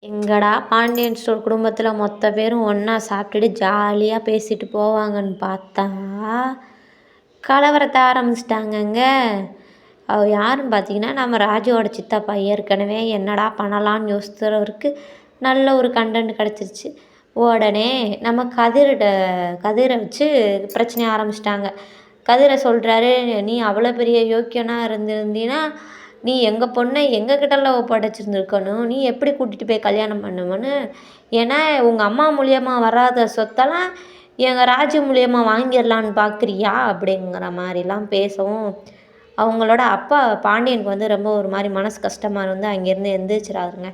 எங்கடா பாண்டியன் ஸ்டோர் குடும்பத்தில் மொத்த பேரும் ஒன்றா சாப்பிட்டுட்டு ஜாலியாக பேசிட்டு போவாங்கன்னு பார்த்தா கலவரத்தை ஆரம்பிச்சிட்டாங்கங்க. அவர் யாருன்னு பார்த்தீங்கன்னா நம்ம ராஜுவோட சித்தப்பா. ஏற்கனவே என்னடா பண்ணலான்னு யோசிக்கிறவருக்கு நல்ல ஒரு கண்டென்ட் கிடச்சிருச்சு. உடனே நம்ம கதிரை வச்சு பிரச்சனையை ஆரம்பிச்சிட்டாங்க. கதிரை சொல்கிறாரு, நீ அவ்வளோ பெரிய யோக்கியனாக இருந்திருந்தீன்னா நீ எங்கள் பொண்ணை எங்ககிட்டலாம் ஒப்படைச்சிருந்துருக்கணும். நீ எப்படி கூட்டிகிட்டு போய் கல்யாணம் பண்ணுவேன்னு. ஏன்னா உங்கள் அம்மா மூலியமாக வராத சொத்தெல்லாம் எங்கள் ராஜு மூலியமாக வாங்கிடலான்னு பார்க்குறியா அப்படிங்கிற மாதிரிலாம் பேசவும் அவங்களோட அப்பா பாண்டியனுக்கு வந்து ரொம்ப ஒரு மாதிரி மனசு கஷ்டமாக இருந்து அங்கேருந்து எந்திரிச்சிடாருங்க.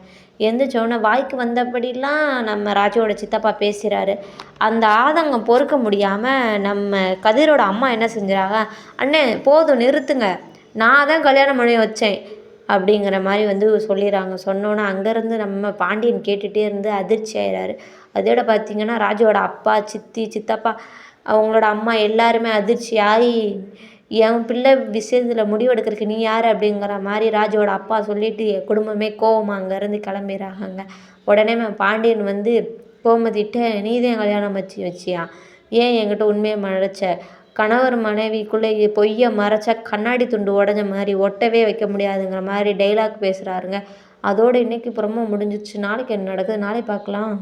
எந்திரிச்சோடனே வாய்க்கு வந்தபடிலாம் நம்ம ராஜுவோட சித்தப்பா பேசுகிறாரு. அந்த ஆதங்கம் பொறுக்க முடியாமல் நம்ம கதிரோட அம்மா என்ன செஞ்சுறாங்க, அண்ணே போதும் நிறுத்துங்க, நான் தான் கல்யாணம் பண்ணி வச்சேன் அப்படிங்கிற மாதிரி வந்து சொல்லிடுறாங்க. சொன்னோன்னே அங்கேருந்து நம்ம பாண்டியன் கேட்டுகிட்டே இருந்து அதிர்ச்சி ஆயிடுறாரு. அதோட பார்த்திங்கன்னா ராஜுவோட அப்பா, சித்தி, சித்தப்பா, அவங்களோட அம்மா எல்லாருமே அதிர்ச்சி ஆகி என் பிள்ளை விஷயத்தில் முடிவெடுக்கிறதுக்கு நீ யார் அப்படிங்கிற மாதிரி ராஜுவோட அப்பா சொல்லிவிட்டு குடும்பமே கோவமாக அங்கேருந்து கிளம்பிடுறாங்க. உடனே பாண்டியன் வந்து கோமதிட்ட, நீ தான் கல்யாணம் வச்சியா, ஏன் என்கிட்ட உண்மையை மறைச்ச, கணவர் மனைவிக்குள்ளே பொய்யை மறைச்சா கண்ணாடி துண்டு உடஞ்ச மாதிரி ஒட்டவே வைக்க முடியாதுங்கிற மாதிரி டைலாக் பேசுகிறாருங்க. அதோடு இன்றைக்கி புறமும் முடிஞ்சிச்சு. நாளைக்கு என்ன நடக்குது நாளை பார்க்கலாம்.